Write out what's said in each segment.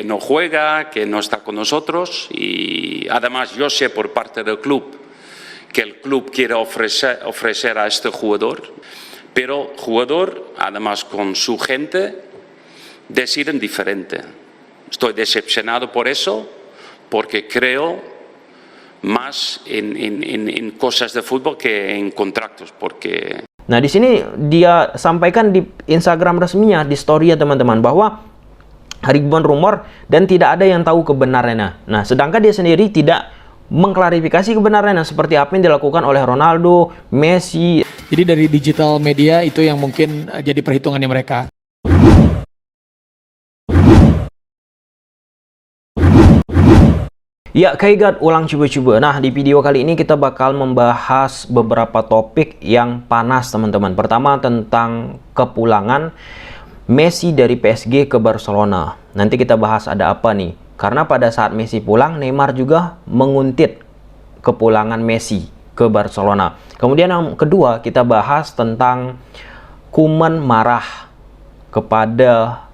que no juega, que no está con nosotros, y además yo sé por parte del club que el club quiere ofrecer a este jugador, pero jugador, además con su gente, deciden diferente. Estoy decepcionado por eso, porque creo más en cosas de fútbol que en contratos, porque... Nah, di sini dia sampaikan di Instagram resminya, di story ya teman-teman, bahwa ribuan rumor dan tidak ada yang tahu kebenarannya. Nah, sedangkan dia sendiri tidak mengklarifikasi kebenarannya seperti apa yang dilakukan oleh Ronaldo, Messi. Jadi dari digital media itu yang mungkin jadi perhitungannya mereka. Ya, Kaigat ulang coba-coba. Nah, di video kali ini kita bakal membahas beberapa topik yang panas, teman-teman. Pertama, tentang kepulangan Messi dari PSG ke Barcelona. Nanti kita bahas ada apa nih. Karena pada saat Messi pulang, Neymar juga menguntit kepulangan Messi ke Barcelona. Kemudian yang kedua, kita bahas tentang Koeman marah kepada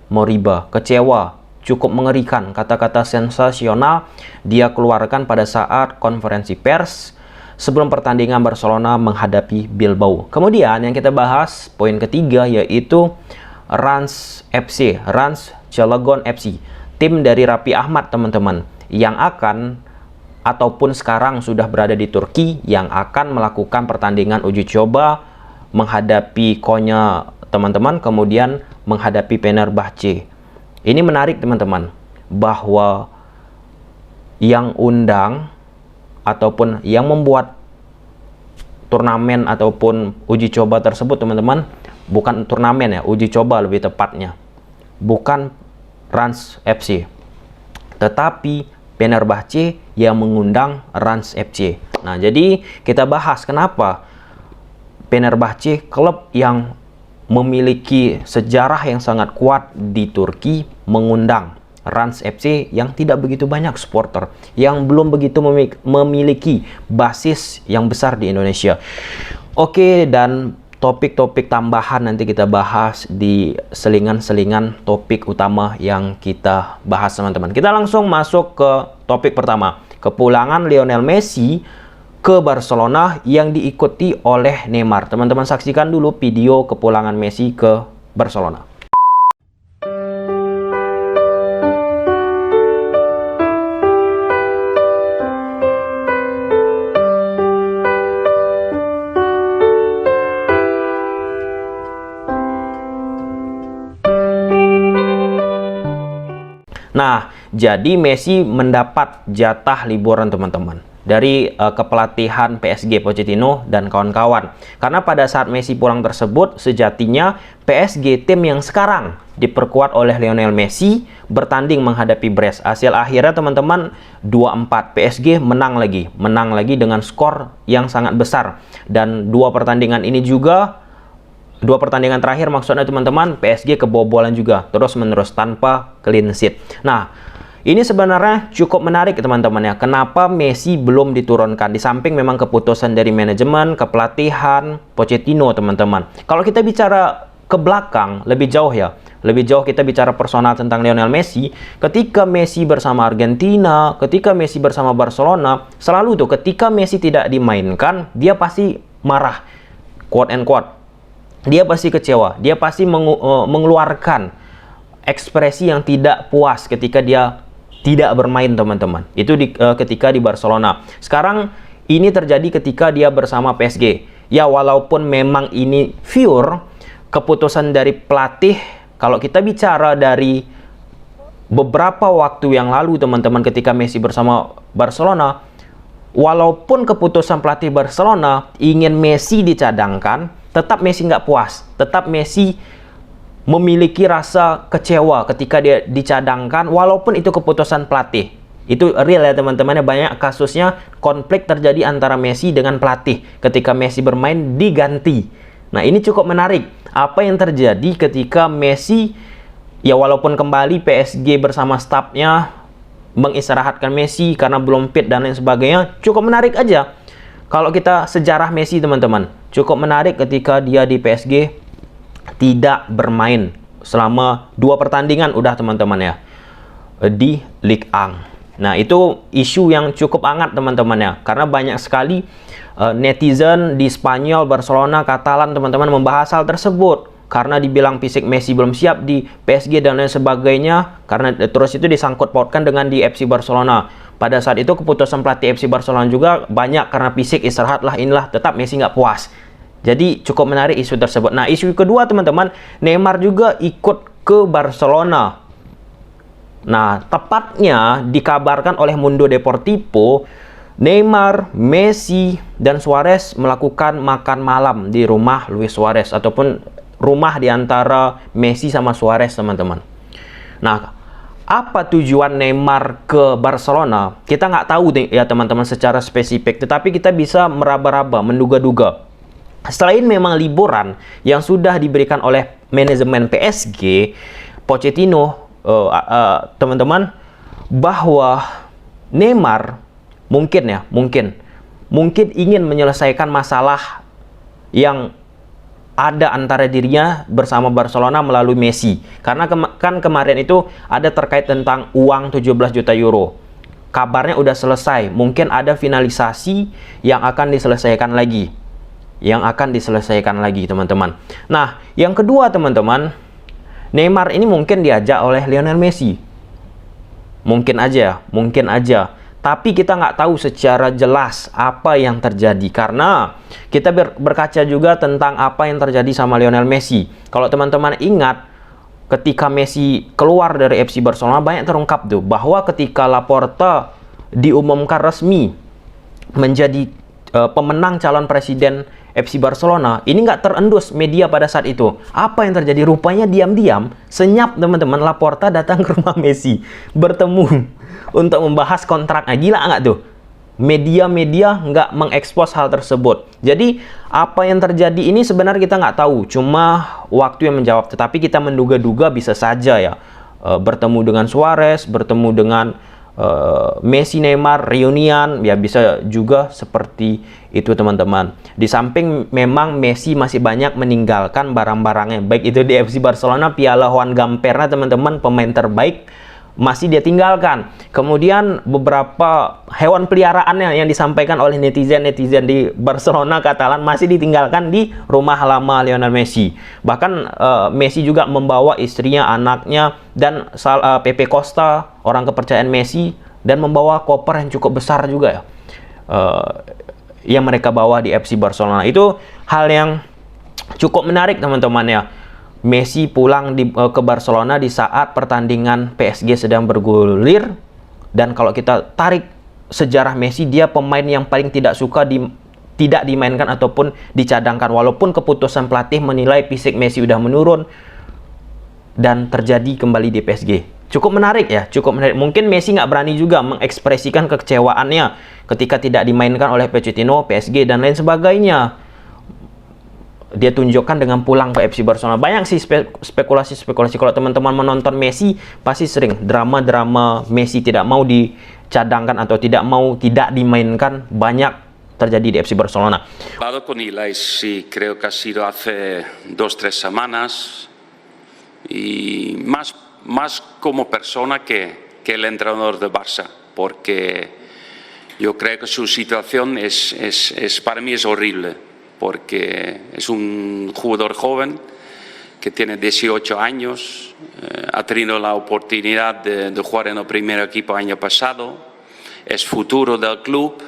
Moriba, kecewa. Cukup mengerikan, kata-kata sensasional dia keluarkan pada saat konferensi pers sebelum pertandingan Barcelona menghadapi Bilbao. Kemudian yang kita bahas, poin ketiga, yaitu Rans FC, Rans Cilegon FC, tim dari Raffi Ahmad, teman-teman, yang akan ataupun sekarang sudah berada di Turki, yang akan melakukan pertandingan uji coba menghadapi Konya, teman-teman, kemudian menghadapi Fenerbahce. Ini menarik, teman-teman, bahwa yang undang ataupun yang membuat turnamen ataupun uji coba tersebut, teman-teman, bukan turnamen ya, uji coba lebih tepatnya, bukan Rans FC, tetapi Fenerbahce yang mengundang Rans FC. Nah, jadi kita bahas kenapa Fenerbahce, klub yang memiliki sejarah yang sangat kuat di Turki, mengundang Rans FC yang tidak begitu banyak supporter, yang belum begitu memiliki basis yang besar di Indonesia. Oke, dan topik-topik tambahan nanti kita bahas di selingan-selingan topik utama yang kita bahas, teman-teman. Kita langsung masuk ke topik pertama, kepulangan Lionel Messi ke Barcelona yang diikuti oleh Neymar. Teman-teman saksikan dulu video kepulangan Messi ke Barcelona. Nah, jadi Messi mendapat jatah liburan, teman-teman, dari kepelatihan PSG Pochettino dan kawan-kawan. Karena pada saat Messi pulang tersebut, sejatinya PSG, tim yang sekarang diperkuat oleh Lionel Messi, bertanding menghadapi Brest. Hasil akhirnya, teman-teman, 2-4. PSG menang lagi dengan skor yang sangat besar. Dan dua pertandingan ini juga, dua pertandingan terakhir maksudnya, teman-teman, PSG kebobolan juga terus-menerus tanpa clean sheet. Nah, ini sebenarnya cukup menarik, teman-teman, ya. Kenapa Messi belum diturunkan? Di samping memang keputusan dari manajemen, kepelatihan Pochettino, teman-teman. Kalau kita bicara ke belakang, lebih jauh ya. Lebih jauh kita bicara personal tentang Lionel Messi. Ketika Messi bersama Argentina, ketika Messi bersama Barcelona, selalu tuh ketika Messi tidak dimainkan, dia pasti marah. Quote and quote. Dia pasti kecewa. Dia pasti mengeluarkan ekspresi yang tidak puas ketika dia tidak bermain, teman-teman. Itu ketika di Barcelona. Sekarang ini terjadi ketika dia bersama PSG. Ya, walaupun memang ini pure keputusan dari pelatih. Kalau kita bicara dari beberapa waktu yang lalu, teman-teman, ketika Messi bersama Barcelona, walaupun keputusan pelatih Barcelona ingin Messi dicadangkan, tetap Messi nggak puas. Tetap Messi memiliki rasa kecewa ketika dia dicadangkan, walaupun itu keputusan pelatih. Itu real ya, teman-teman. Banyak kasusnya konflik terjadi antara Messi dengan pelatih ketika Messi bermain diganti. Nah, ini cukup menarik. Apa yang terjadi ketika Messi, ya walaupun kembali PSG bersama stafnya mengistirahatkan Messi karena belum fit dan lain sebagainya, cukup menarik aja. Kalau kita sejarah Messi, teman-teman, cukup menarik ketika dia di PSG tidak bermain selama 2 pertandingan udah, teman-teman, ya. di Ligue 1. Nah, itu isu yang cukup hangat teman-teman ya, karena banyak sekali netizen di Spanyol, Barcelona, Katalan teman-teman membahas hal tersebut karena dibilang fisik Messi belum siap di PSG dan lain sebagainya, karena terus itu disangkut pautkan dengan di FC Barcelona. Pada saat itu keputusan pelatih FC Barcelona juga banyak karena fisik, istirahat lah, inilah, tetap Messi nggak puas. Jadi cukup menarik isu tersebut. Nah, isu kedua teman-teman, Neymar juga ikut ke Barcelona. Nah, tepatnya dikabarkan oleh Mundo Deportivo, Neymar, Messi, dan Suarez melakukan makan malam di rumah Luis Suarez, ataupun rumah di antara Messi sama Suarez, teman-teman. Nah, apa tujuan Neymar ke Barcelona? Kita nggak tahu ya teman-teman secara spesifik, tetapi kita bisa meraba-raba, menduga-duga. Selain memang liburan yang sudah diberikan oleh manajemen PSG, Pochettino, teman-teman, bahwa Neymar mungkin ingin menyelesaikan masalah yang ada antara dirinya bersama Barcelona melalui Messi. Karena kan kemarin itu ada terkait tentang uang 17 juta euro. Kabarnya udah selesai. Mungkin ada finalisasi yang akan diselesaikan lagi. Teman-teman. Nah, yang kedua teman-teman, Neymar ini mungkin diajak oleh Lionel Messi. Mungkin aja. Tapi kita nggak tahu secara jelas apa yang terjadi, karena kita berkaca juga tentang apa yang terjadi sama Lionel Messi. Kalau teman-teman ingat, ketika Messi keluar dari FC Barcelona, banyak terungkap tuh bahwa ketika Laporta diumumkan resmi menjadi pemenang calon presiden FC Barcelona, ini nggak terendus media pada saat itu. Apa yang terjadi? Rupanya diam-diam, senyap teman-teman, Laporta datang ke rumah Messi, bertemu untuk membahas kontraknya. Gila nggak tuh? Media-media nggak mengekspos hal tersebut. Jadi, apa yang terjadi ini sebenarnya kita nggak tahu. Cuma waktu yang menjawab. Tetapi kita menduga-duga bisa saja ya. Bertemu dengan Suarez, bertemu dengan Messi, Neymar, reunian, ya bisa juga seperti itu teman-teman. Di samping memang Messi masih banyak meninggalkan barang-barangnya, baik itu di FC Barcelona, Piala Juan Gamperna teman-teman, pemain terbaik masih dia tinggalkan. Kemudian beberapa hewan peliharaannya yang disampaikan oleh netizen di Barcelona, Katalan, masih ditinggalkan di rumah lama Lionel Messi. Bahkan Messi juga membawa istrinya, anaknya, dan Pepe Costa, orang kepercayaan Messi, dan membawa koper yang cukup besar juga ya, yang mereka bawa di FC Barcelona. Itu hal yang cukup menarik teman-teman ya. Messi pulang ke Barcelona di saat pertandingan PSG sedang bergulir. Dan kalau kita tarik sejarah Messi, dia pemain yang paling tidak suka tidak dimainkan ataupun dicadangkan. Walaupun keputusan pelatih menilai fisik Messi udah menurun dan terjadi kembali di PSG. Cukup menarik ya, cukup menarik. Mungkin Messi nggak berani juga mengekspresikan kekecewaannya ketika tidak dimainkan oleh Pochettino, PSG, dan lain sebagainya. Dia tunjukkan dengan pulang ke FC Barcelona. Banyak sih spekulasi-spekulasi. Kalau teman-teman menonton Messi, pasti sering drama-drama Messi tidak mau dicadangkan atau tidak dimainkan, banyak terjadi di FC Barcelona. Hablado con Eli, sí, creo que ha sido hace 2-3 semanas, y más como persona que el entrenador de Barça, porque yo creo que su situación para mí es horrible. Porque es un jugador joven que tiene 18 años, ha tenido la oportunidad de jugar en el primer equipo el año pasado, es futuro del club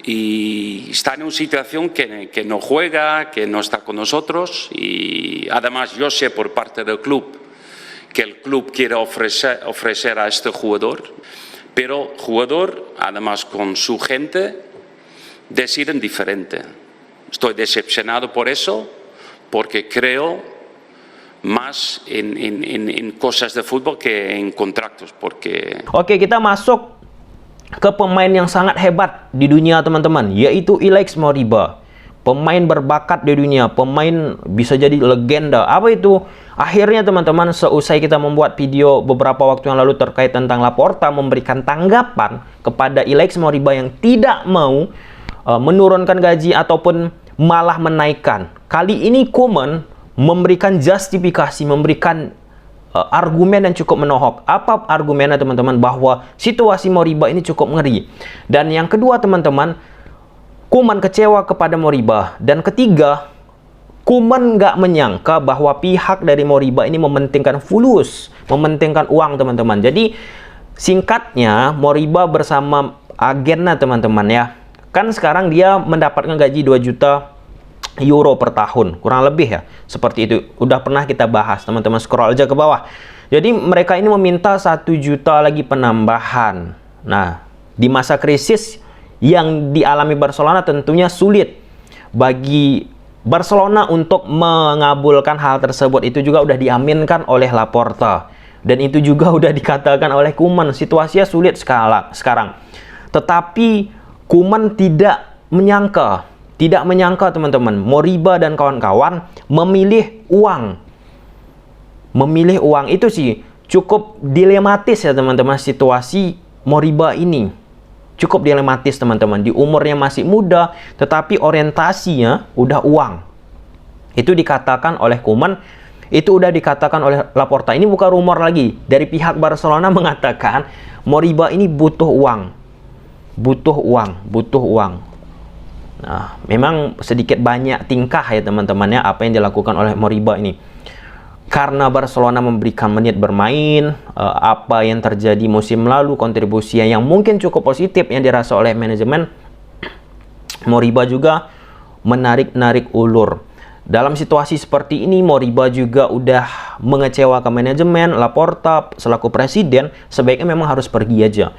y está en una situación que no juega, que no está con nosotros, y además yo sé por parte del club que el club quiere ofrecer a este jugador, pero jugador además con su gente deciden diferente. Estoy decepcionado por eso, porque creo más en cosas de fútbol que en contratos. Oke, kita masuk ke pemain yang sangat hebat di dunia teman-teman, yaitu Ilaix Moriba. Pemain berbakat di dunia, pemain bisa jadi legenda. Apa itu? Akhirnya teman-teman, seusai kita membuat video beberapa waktu yang lalu terkait tentang Laporta memberikan tanggapan kepada Ilaix Moriba yang tidak mau menurunkan gaji ataupun malah menaikkan. Kali ini Koeman memberikan justifikasi, memberikan argumen yang cukup menohok. Apa argumennya teman-teman? Bahwa situasi Moriba ini cukup ngeri. Dan yang kedua teman-teman, Koeman kecewa kepada Moriba. Dan ketiga, Koeman nggak menyangka bahwa pihak dari Moriba ini mementingkan fulus, mementingkan uang teman-teman. Jadi singkatnya, Moriba bersama agennya teman-teman ya, kan sekarang dia mendapatkan gaji 2 juta euro per tahun, kurang lebih ya, seperti itu. Udah pernah kita bahas, teman-teman scroll aja ke bawah. Jadi mereka ini meminta 1 juta lagi penambahan. Nah, di masa krisis yang dialami Barcelona tentunya sulit bagi Barcelona untuk mengabulkan hal tersebut. Itu juga udah diaminkan oleh Laporta. Dan itu juga udah dikatakan oleh Koeman, situasinya sulit sekarang. Tetapi Koeman tidak menyangka teman-teman, Moriba dan kawan-kawan memilih uang. Memilih uang itu sih cukup dilematis ya teman-teman, situasi Moriba ini. Cukup dilematis teman-teman. Di umurnya masih muda, tetapi orientasinya udah uang. Itu dikatakan oleh Koeman, itu udah dikatakan oleh Laporta. Ini bukan rumor lagi. Dari pihak Barcelona mengatakan Moriba ini butuh uang. Butuh uang. Nah, memang sedikit banyak tingkah ya teman-teman ya, apa yang dilakukan oleh Moriba ini. Karena Barcelona memberikan menit bermain, apa yang terjadi musim lalu, kontribusi yang mungkin cukup positif yang dirasa oleh manajemen, Moriba juga menarik ulur. Dalam situasi seperti ini, Moriba juga udah mengecewakan manajemen, Laporta selaku presiden, sebaiknya memang harus pergi aja.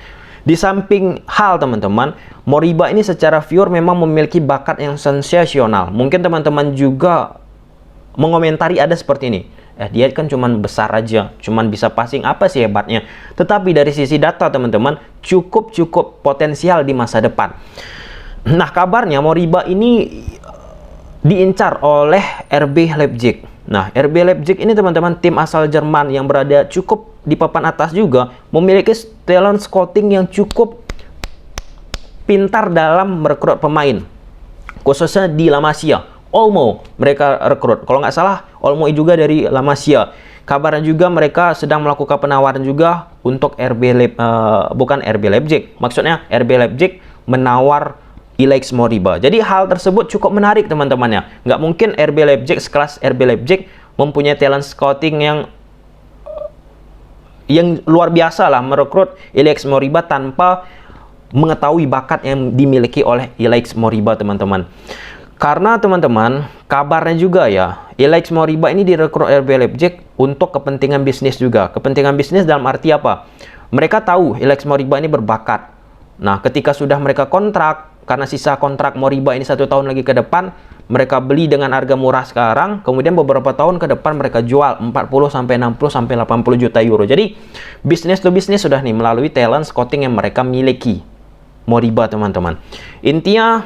Di samping hal teman-teman, Moriba ini secara viewer memang memiliki bakat yang sensasional. Mungkin teman-teman juga mengomentari ada seperti ini. Dia kan cuman besar aja, cuman bisa passing, apa sih hebatnya? Tetapi dari sisi data teman-teman, cukup potensial di masa depan. Nah, kabarnya Moriba ini diincar oleh RB Leipzig. Nah, RB Leipzig ini teman-teman tim asal Jerman yang berada cukup di papan atas juga, memiliki talent scouting yang cukup pintar dalam merekrut pemain, khususnya di La Masia. Olmo mereka rekrut, kalau nggak salah Olmo juga dari La Masia. Kabarnya juga mereka sedang melakukan penawaran juga untuk bukan RB Leipzig, maksudnya RB Leipzig menawar Ilaix Moriba. Jadi hal tersebut cukup menarik teman-temannya. Nggak mungkin RB Leipzig sekelas RB Leipzig mempunyai talent scouting yang luar biasa lah merekrut Ilaix Moriba tanpa mengetahui bakat yang dimiliki oleh Ilaix Moriba teman-teman. Karena teman-teman, kabarnya juga ya, Ilaix Moriba ini direkrut RB Leipzig untuk kepentingan bisnis juga. Kepentingan bisnis dalam arti apa? Mereka tahu Ilaix Moriba ini berbakat. Nah, ketika sudah mereka kontrak, karena sisa kontrak Moriba ini 1 tahun lagi ke depan, mereka beli dengan harga murah sekarang, kemudian beberapa tahun ke depan mereka jual 40 sampai 60 sampai 80 juta euro. Jadi, bisnis to bisnis sudah nih melalui talent scouting yang mereka miliki. Moriba teman-teman. Intinya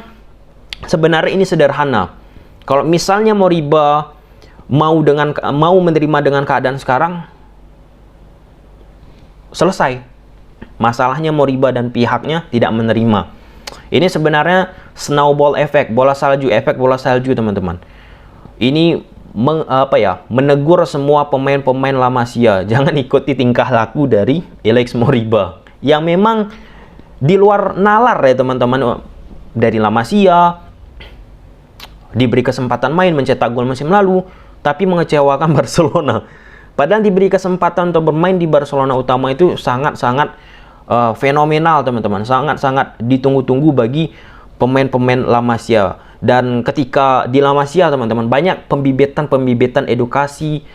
sebenarnya ini sederhana. Kalau misalnya Moriba mau menerima dengan keadaan sekarang, selesai. Masalahnya Moriba dan pihaknya tidak menerima. Ini sebenarnya snowball effect, bola salju teman-teman. Ini menegur semua pemain-pemain La Masia. Jangan ikuti tingkah laku dari Ilaix Moriba yang memang di luar nalar ya teman-teman. Dari La Masia diberi kesempatan main mencetak gol musim lalu, tapi mengecewakan Barcelona. Padahal diberi kesempatan untuk bermain di Barcelona utama itu sangat-sangat fenomenal teman-teman, sangat-sangat ditunggu-tunggu bagi pemain-pemain La Masia. Dan ketika di La Masia teman-teman, banyak pembibitan edukasi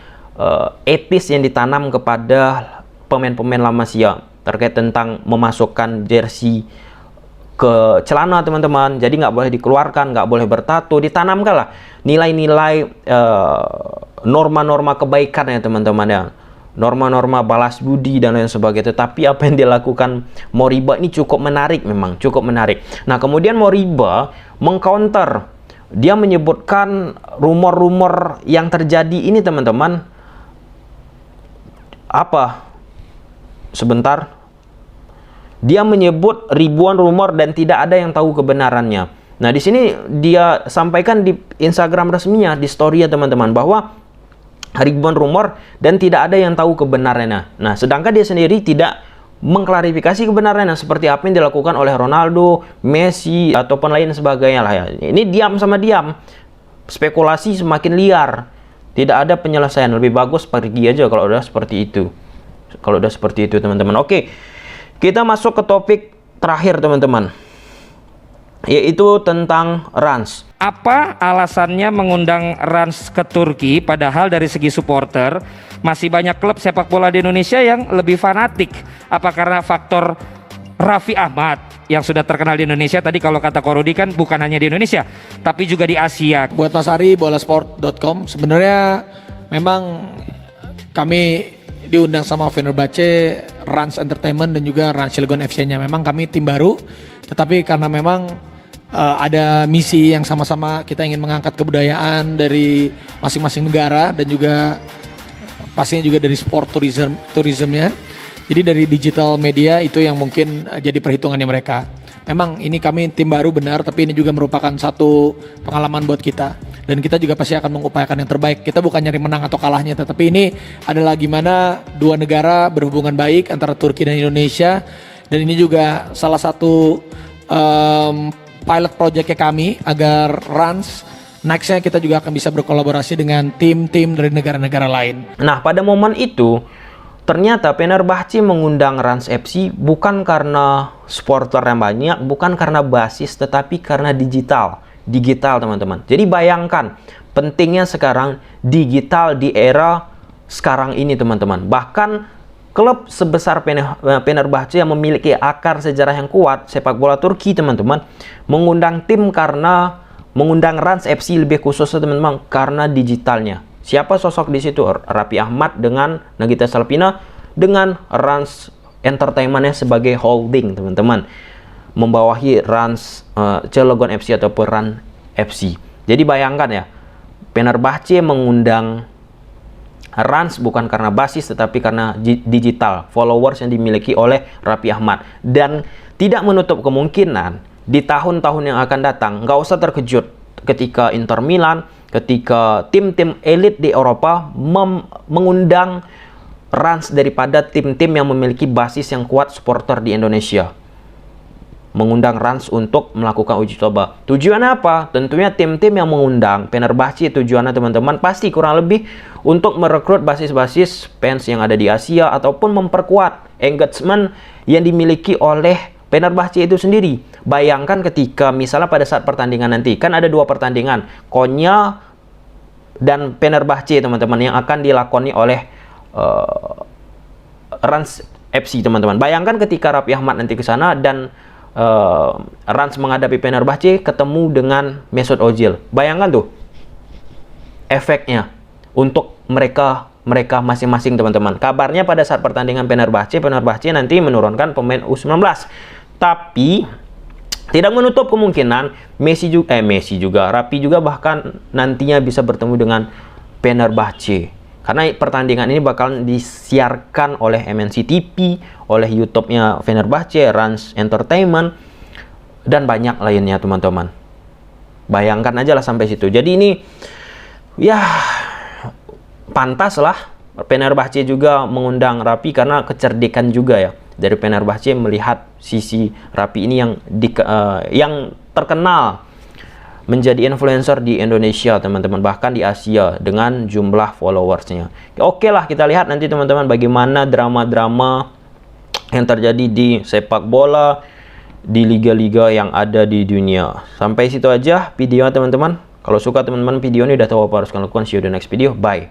etis yang ditanam kepada pemain-pemain La Masia terkait tentang memasukkan jersey ke celana teman-teman, jadi nggak boleh dikeluarkan, nggak boleh bertato, ditanamkan lah nilai-nilai norma-norma kebaikan ya teman-teman ya, norma-norma balas budi dan lain sebagainya. Tetapi apa yang dilakukan Moriba ini cukup menarik, memang cukup menarik. Nah, kemudian Moriba mengcounter, dia menyebutkan rumor-rumor yang terjadi ini teman-teman. Apa? Sebentar. Dia menyebut ribuan rumor dan tidak ada yang tahu kebenarannya. Nah, di sini dia sampaikan di Instagram resminya, di story ya teman-teman, bahwa ribuan rumor dan tidak ada yang tahu kebenarannya. Nah, sedangkan dia sendiri tidak mengklarifikasi kebenarannya seperti apa yang dilakukan oleh Ronaldo, Messi, ataupun lain sebagainya lah ya. Ini diam sama diam. Spekulasi semakin liar. Tidak ada penyelesaian. Lebih bagus pergi aja kalau udah seperti itu. Kalau udah seperti itu, teman-teman. Oke. Kita masuk ke topik terakhir, teman-teman. Yaitu tentang Rans. Apa alasannya mengundang Rans ke Turki padahal dari segi supporter masih banyak klub sepak bola di Indonesia yang lebih fanatik? Apa karena faktor Raffi Ahmad yang sudah terkenal di Indonesia, tadi kalau kata Korudi kan bukan hanya di Indonesia tapi juga di Asia. Buat Mas Ari, bolasport.com, sebenarnya memang kami diundang sama Fenerbahce, Rans Entertainment dan juga Rans Cilegon FC-nya. Memang kami tim baru, tetapi karena memang ada misi yang sama-sama, kita ingin mengangkat kebudayaan dari masing-masing negara dan juga pastinya juga dari sport tourismnya. Jadi dari digital media itu yang mungkin jadi perhitungannya mereka. Memang ini kami tim baru benar, tapi ini juga merupakan satu pengalaman buat kita. Dan kita juga pasti akan mengupayakan yang terbaik. Kita bukan nyari menang atau kalahnya, tetapi ini adalah gimana dua negara berhubungan baik antara Turki dan Indonesia. Dan ini juga salah satu pilot projectnya kami agar Rans nextnya kita juga akan bisa berkolaborasi dengan tim-tim dari negara-negara lain. Nah, pada momen itu ternyata Fenerbahce mengundang Rans FC bukan karena supporter yang banyak, bukan karena basis, tetapi karena digital, teman-teman. Jadi bayangkan pentingnya sekarang digital di era sekarang ini, teman-teman. Bahkan klub sebesar Fenerbahce yang memiliki akar sejarah yang kuat sepak bola Turki, teman-teman, mengundang Rans FC lebih khusus, teman-teman, karena digitalnya. Siapa sosok di situ? Raffi Ahmad dengan Nagita Slavina dengan Rans Entertainment-nya sebagai holding, teman-teman, membawahi Rans Cilegon FC ataupun Rans FC. Jadi bayangkan ya, Fenerbahce mengundang Rans bukan karena basis tetapi karena digital, followers yang dimiliki oleh Raffi Ahmad. Dan tidak menutup kemungkinan di tahun-tahun yang akan datang, nggak usah terkejut ketika Inter Milan, ketika tim-tim elit di Eropa mengundang Rans daripada tim-tim yang memiliki basis yang kuat supporter di Indonesia. Mengundang Rans untuk melakukan uji coba. Tujuannya apa? Tentunya tim-tim yang mengundang Fenerbahce tujuannya, teman-teman, pasti kurang lebih untuk merekrut basis-basis fans yang ada di Asia ataupun memperkuat engagement yang dimiliki oleh Fenerbahce itu sendiri. Bayangkan ketika misalnya pada saat pertandingan nanti, kan ada 2 pertandingan, Konya dan Fenerbahce, teman-teman, yang akan dilakoni oleh Rans FC, teman-teman. Bayangkan ketika Raffi Ahmad nanti ke sana dan Rans menghadapi Fenerbahce ketemu dengan Mesut Ozil. Bayangkan tuh efeknya untuk mereka masing-masing, teman-teman. Kabarnya pada saat pertandingan Fenerbahce nanti menurunkan pemain U19. Tapi tidak menutup kemungkinan Messi juga, Raffi juga bahkan nantinya bisa bertemu dengan Fenerbahce. Karena pertandingan ini bakal disiarkan oleh MNC TV, oleh YouTube-nya Fenerbahce, Rans Entertainment, dan banyak lainnya, teman-teman. Bayangkan aja lah sampai situ. Jadi ini ya pantas lah Fenerbahce juga mengundang Raffi karena kecerdikan juga ya dari Fenerbahce melihat sisi Raffi ini yang terkenal menjadi influencer di Indonesia, teman-teman, bahkan di Asia dengan jumlah followersnya. Oke lah, kita lihat nanti, teman-teman, bagaimana drama-drama yang terjadi di sepak bola di liga-liga yang ada di dunia. Sampai situ aja video, teman-teman. Kalau suka, teman-teman, video ini udah tahu apa harus kalian lakukan. See you di next video. Bye.